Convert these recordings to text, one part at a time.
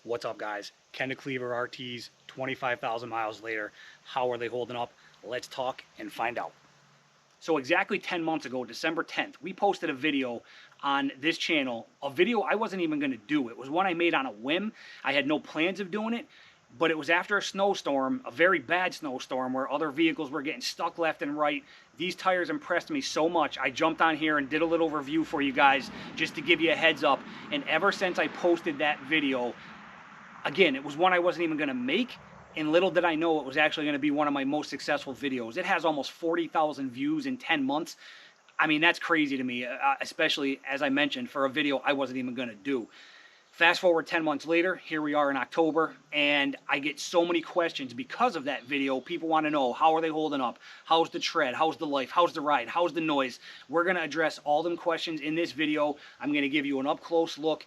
What's up, guys? Kenda Klever RTs, 25,000 miles later. How are they holding up? Let's talk and find out. So exactly 10 months ago, December 10th, we posted a video on this channel, a video I wasn't even going to do. It was one I made on a whim. I had no plans of doing it, but it was after a snowstorm, a very bad snowstorm where other vehicles were getting stuck left and right. These tires impressed me so much. I jumped on here and did a little review for you guys just to give you a heads up. And ever since I posted that video, again, it was one I wasn't even going to make, and little did I know it was actually going to be one of my most successful videos. It has almost 40,000 views in 10 months. I mean, that's crazy to me, especially, as I mentioned, for a video I wasn't even going to do. Fast forward 10 months later, here we are in October, and I get so many questions because of that video. People want to know, how are they holding up? How's the tread? How's the life? How's the ride? How's the noise? We're going to address all them questions in this video. I'm going to give you an up-close look.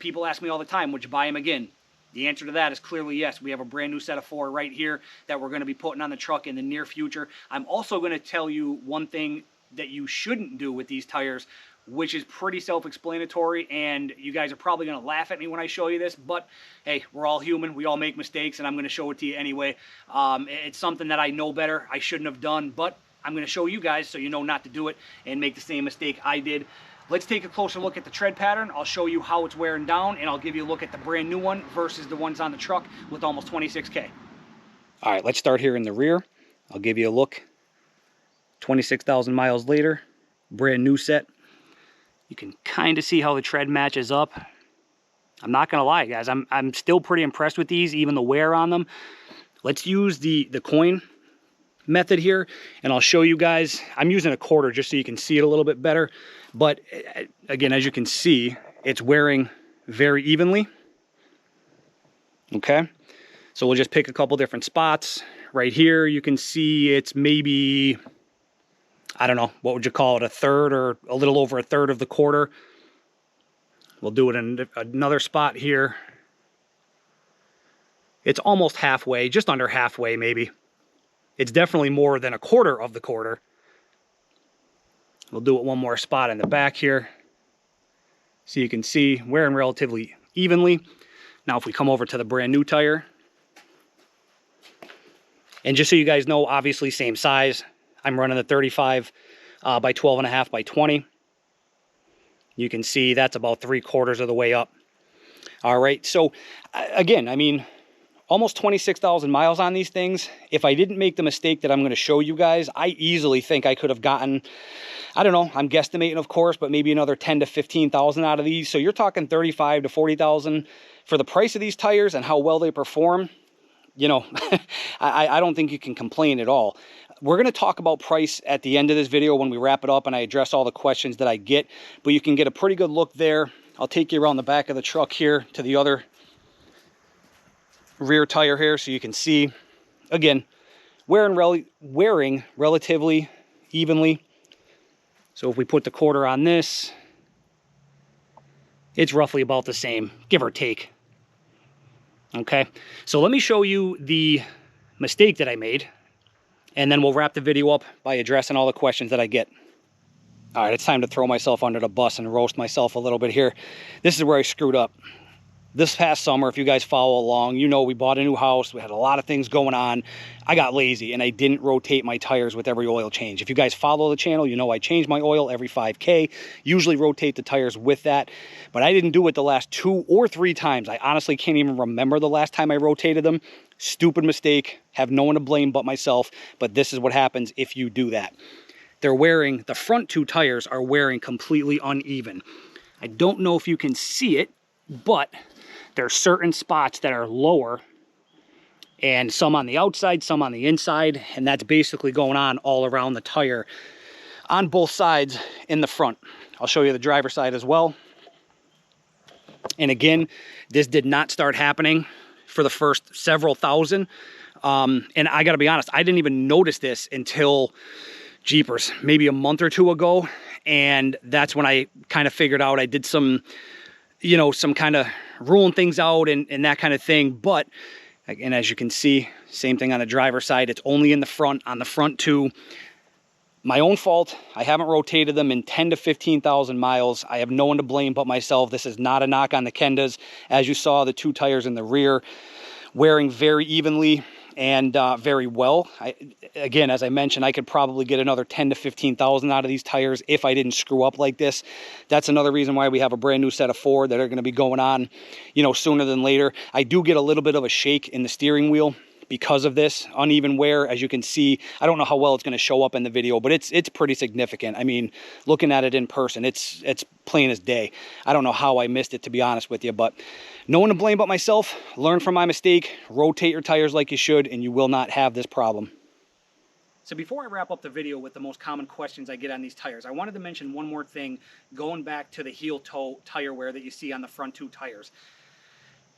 People ask me all the time, would you buy them again? The answer to that is clearly yes. We have a brand new set of 4 right here that we're going to be putting on the truck in the near future. I'm also going to tell you one thing that you shouldn't do with these tires, which is pretty self-explanatory, and you guys are probably going to laugh at me when I show you this, but hey, we're all human. We all make mistakes, and I'm going to show it to you anyway. It's something that I know better, I shouldn't have done, but I'm going to show you guys so you know not to do it and make the same mistake I did. Let's take a closer look at the tread pattern. I'll show you how it's wearing down, and I'll give you a look at the brand new one versus the ones on the truck with almost 26K. All right, let's start here in the rear. I'll give you a look. 26,000 miles later, brand new set. You can kind of see how the tread matches up. I'm not gonna lie, guys, I'm still pretty impressed with these, even the wear on them. Let's use the coin method here, and I'll show you guys. I'm using a quarter just so you can see it a little bit better, but again, as you can see, it's wearing very evenly. Okay, so we'll just pick a couple different spots. Right here you can see it's maybe, I don't know, what would you call it, a third or a little over a third of the quarter. We'll do it in another spot here. It's almost halfway, just under halfway maybe. It's definitely more than a quarter of the quarter. We'll do it one more spot in the back here, so you can see wearing relatively evenly. Now if we come over to the brand new tire, and just so you guys know, obviously same size. I'm running the 35 by 12.5 by 20. You can see that's about 3/4 of the way up. All right, so again, I mean, almost 26,000 miles on these things. If I didn't make the mistake that I'm going to show you guys, I easily think I could have gotten, I don't know, I'm guesstimating of course, but maybe another 10 to 15,000 out of these. So you're talking 35 to 40,000 for the price of these tires and how well they perform. You know, I don't think you can complain at all. We're going to talk about price at the end of this video when we wrap it up and I address all the questions that I get, but you can get a pretty good look there. I'll take you around the back of the truck here to the other rear tire here so you can see, again, wearing relatively evenly. So if we put the quarter on this, it's roughly about the same, give or take. Okay, so let me show you the mistake that I made, and then we'll wrap the video up by addressing all the questions that I get. All right, it's time to throw myself under the bus and roast myself a little bit here. This is where I screwed up. This past summer, if you guys follow along, you know we bought a new house. We had a lot of things going on. I got lazy and I didn't rotate my tires with every oil change. If you guys follow the channel, you know I change my oil every 5K. Usually rotate the tires with that. But I didn't do it the last 2 or 3 times. I honestly can't even remember the last time I rotated them. Stupid mistake. Have no one to blame but myself. But this is what happens if you do that. The front 2 tires are wearing completely uneven. I don't know if you can see it, but there are certain spots that are lower, and some on the outside, some on the inside, and that's basically going on all around the tire on both sides in the front. I'll show you the driver's side as well. And again, this did not start happening for the first several thousand. And I gotta be honest, I didn't even notice this until, jeepers, maybe a month or 2 ago. And that's when I kind of figured out I did some, you know, some kind of ruling things out and that kind of thing. But again, as you can see, same thing on the driver's side. It's only in the front, on the front 2. My own fault. I haven't rotated them in 10 to 15,000 miles. I have no one to blame but myself. This is not a knock on the Kendas. As you saw, the 2 tires in the rear wearing very evenly and very well. Again, as I mentioned, I could probably get another 10 to 15,000 out of these tires if I didn't screw up like this. That's another reason why we have a brand new set of 4 that are going to be going on, sooner than later. I do get a little bit of a shake in the steering wheel because of this uneven wear. As you can see, I don't know how well it's going to show up in the video, but it's pretty significant. I mean, looking at it in person, it's plain as day. I don't know how I missed it, to be honest with you, but no one to blame but myself. Learn from my mistake, rotate your tires like you should, and you will not have this problem. So before I wrap up the video with the most common questions I get on these tires, I wanted to mention one more thing going back to the heel toe tire wear that you see on the front 2 tires.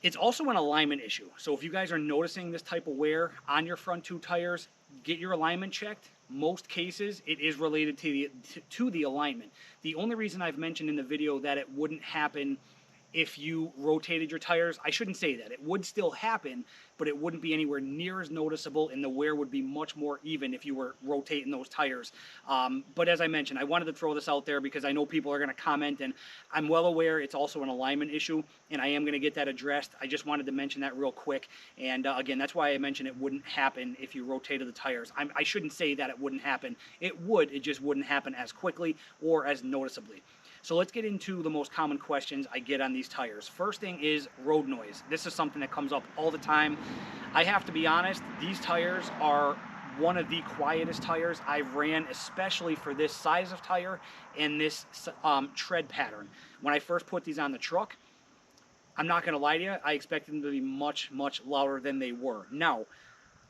It's also an alignment issue. So if you guys are noticing this type of wear on your front 2 tires, get your alignment checked. Most cases, it is related to the alignment. The only reason I've mentioned in the video that it wouldn't happen if you rotated your tires, I shouldn't say that. It would still happen, but it wouldn't be anywhere near as noticeable, and the wear would be much more even if you were rotating those tires. But as I mentioned, I wanted to throw this out there because I know people are going to comment, and I'm well aware it's also an alignment issue, and I am going to get that addressed. I just wanted to mention that real quick, and again, that's why I mentioned it wouldn't happen if you rotated the tires. I shouldn't say that it wouldn't happen. It would, it just wouldn't happen as quickly or as noticeably. So let's get into the most common questions I get on these tires. First thing is road noise. This is something that comes up all the time. I have to be honest, these tires are one of the quietest tires I've ran, especially for this size of tire and this tread pattern. When I first put these on the truck, I'm not going to lie to you, I expected them to be much, much louder than they were. Now,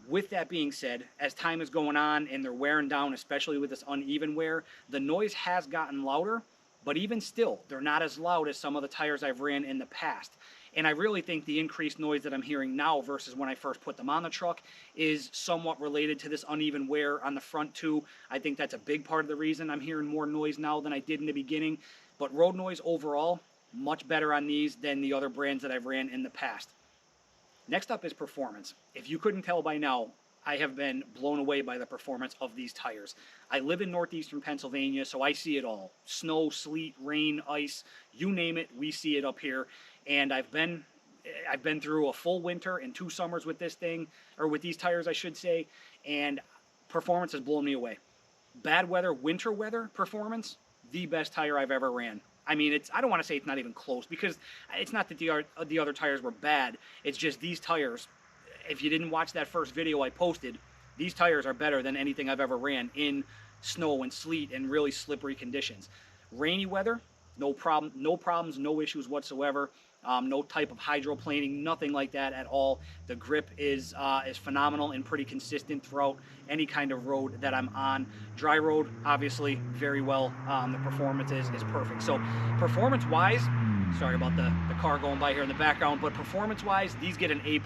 with that being said, as time is going on and they're wearing down, especially with this uneven wear, the noise has gotten louder. But even still, they're not as loud as some of the tires I've ran in the past. And I really think the increased noise that I'm hearing now versus when I first put them on the truck is somewhat related to this uneven wear on the front 2. I think that's a big part of the reason I'm hearing more noise now than I did in the beginning. But road noise overall, much better on these than the other brands that I've ran in the past. Next up is performance. If you couldn't tell by now, I have been blown away by the performance of these tires. I live in northeastern Pennsylvania, so I see it all. Snow, sleet, rain, ice, you name it, we see it up here. And I've been through a full winter and 2 summers with this thing, or with these tires, I should say, and performance has blown me away. Bad weather, winter weather performance, the best tire I've ever ran. I mean, I don't want to say it's not even close, because it's not that the other tires were bad. It's just these tires, if you didn't watch that first video I posted, these tires are better than anything I've ever ran in snow and sleet and really slippery conditions. Rainy weather, no problems, no issues whatsoever. No type of hydroplaning, nothing like that at all. The grip is phenomenal and pretty consistent throughout any kind of road that I'm on. Dry road, obviously, very well. The performance is perfect. So performance-wise, sorry about the car going by here in the background, but performance-wise, these get an A+.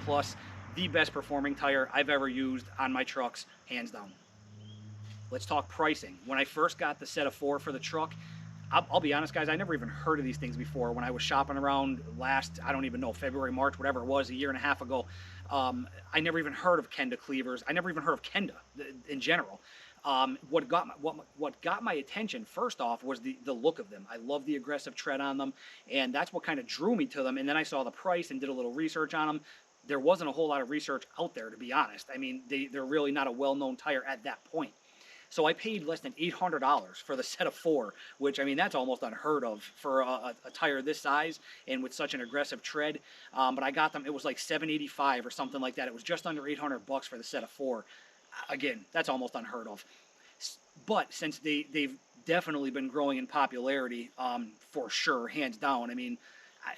The best performing tire I've ever used on my trucks, hands down. Let's talk pricing. When I first got the set of 4 for the truck, I'll be honest, guys, I never even heard of these things before. When I was shopping around last, I don't even know, February, March, whatever it was, a year and a half ago, I never even heard of Kenda Klevers. I never even heard of Kenda in general. What got my attention, first off, was the look of them. I love the aggressive tread on them, and that's what kind of drew me to them. And then I saw the price and did a little research on them. There wasn't a whole lot of research out there, to be honest. I mean, they're really not a well-known tire at that point. So I paid less than $800 for the set of 4, which, I mean, that's almost unheard of for a tire this size and with such an aggressive tread. But I got them, it was like $785 or something like that. It was just under $800 for the set of 4. Again, that's almost unheard of. But since they've definitely been growing in popularity, for sure, hands down. I mean,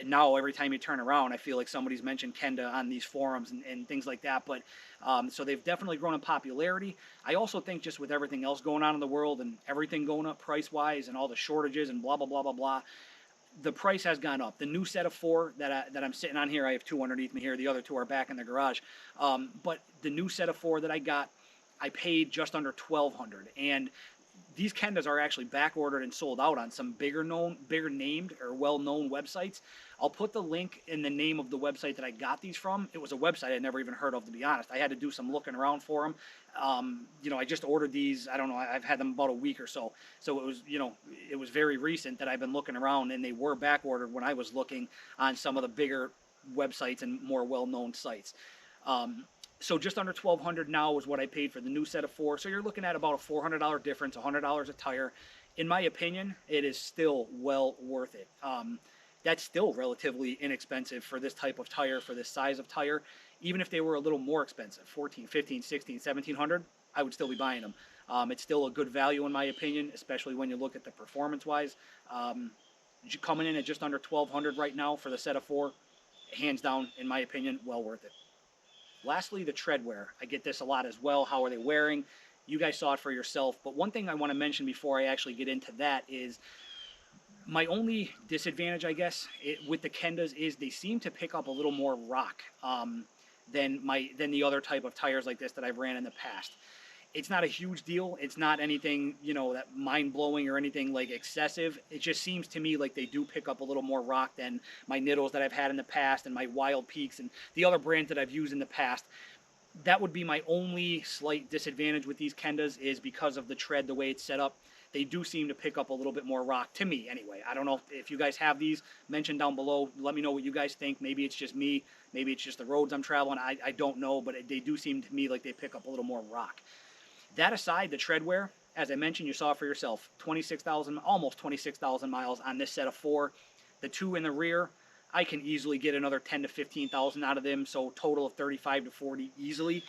now every time you turn around, I feel like somebody's mentioned Kenda on these forums and things like that. But so they've definitely grown in popularity. I also think just with everything else going on in the world and everything going up price-wise and all the shortages and blah, blah, blah, blah, blah, the price has gone up. The new set of 4 that I'm sitting on here, I have 2 underneath me here. The other 2 are back in the garage. But the new set of 4 that I got, I paid just under $1,200. And these Kendas are actually back ordered and sold out on some bigger named or well-known websites. I'll put the link in the name of the website that I got these from. It was a website I'd never even heard of, to be honest. I had to do some looking around for them. I just ordered these, I don't know, I've had them about a week or so. So it was, it was very recent that I've been looking around, and they were back ordered when I was looking on some of the bigger websites and more well-known sites. So just under $1,200 now is what I paid for the new set of 4. So you're looking at about a $400 difference, $100 a tire. In my opinion, it is still well worth it. That's still relatively inexpensive for this type of tire, for this size of tire. Even if they were a little more expensive, 14, 15, 16, 1700, I would still be buying them. It's still a good value in my opinion, especially when you look at the performance-wise. Coming in at just under $1,200 right now for the set of 4, hands down, in my opinion, well worth it. Lastly, the tread wear. I get this a lot as well. How are they wearing? You guys saw it for yourself. But one thing I want to mention before I actually get into that is my only disadvantage, I guess, with the Kendas is they seem to pick up a little more rock than the other type of tires like this that I've ran in the past. It's not a huge deal. It's not anything, that mind-blowing or anything like excessive. It just seems to me like they do pick up a little more rock than my Nittos that I've had in the past and my Wild Peaks and the other brands that I've used in the past. That would be my only slight disadvantage with these Kendas, is because of the tread, the way it's set up. They do seem to pick up a little bit more rock, to me anyway. I don't know if you guys have these. Mention down below. Let me know what you guys think. Maybe it's just me. Maybe it's just the roads I'm traveling. I don't know, but they do seem to me like they pick up a little more rock. That aside, the tread wear, as I mentioned, you saw it for yourself, almost 26,000 miles on this set of 4. The 2 in the rear, I can easily get another 10 to 15,000 out of them, so total of 35 to 40 easily.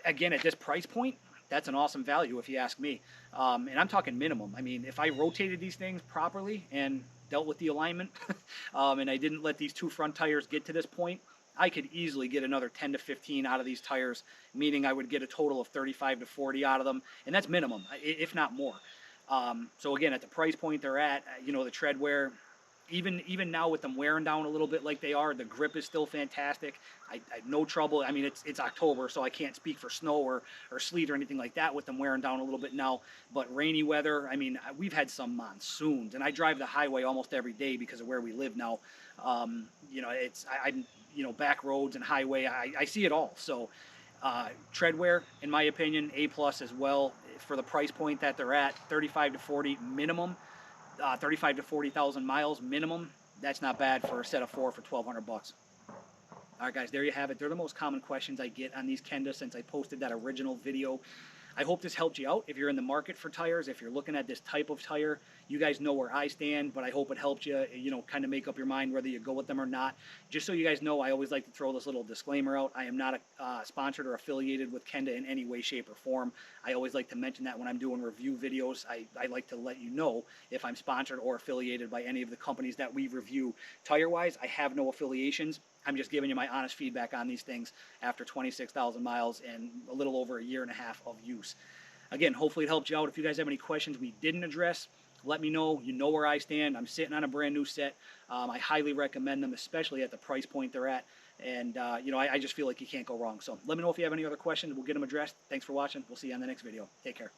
Again, at this price point, that's an awesome value if you ask me. And I'm talking minimum. I mean, if I rotated these things properly and dealt with the alignment, and I didn't let these 2 front tires get to this point, I could easily get another 10 to 15 out of these tires, meaning I would get a total of 35 to 40 out of them, and that's minimum, if not more. So again, at the price point they're at, the tread wear, even now with them wearing down a little bit like they are, the grip is still fantastic. I no trouble. I mean, it's October, so I can't speak for snow or sleet or anything like that with them wearing down a little bit now. But rainy weather, I mean, we've had some monsoons, and I drive the highway almost every day because of where we live now. Back roads and highway, I see it all. So tread wear, in my opinion, A+ as well for the price point that they're at, 35 to 40 minimum. 35 to 40,000 miles minimum. That's not bad for a set of 4 for $1,200. All right, guys, there you have it. They're the most common questions I get on these Kenda since I posted that original video. I hope this helped you out. If you're in the market for tires, if you're looking at this type of tire, you guys know where I stand, but I hope it helped you, kind of make up your mind whether you go with them or not. Just so you guys know, I always like to throw this little disclaimer out. I am not sponsored or affiliated with Kenda in any way, shape, or form. I always like to mention that when I'm doing review videos. I like to let you know if I'm sponsored or affiliated by any of the companies that we review. Tire-wise, I have no affiliations. I'm just giving you my honest feedback on these things after 26,000 miles and a little over a year and a half of use. Again, hopefully it helped you out. If you guys have any questions we didn't address, let me know. You know where I stand. I'm sitting on a brand new set. I highly recommend them, especially at the price point they're at. And, I just feel like you can't go wrong. So let me know if you have any other questions. We'll get them addressed. Thanks for watching. We'll see you on the next video. Take care.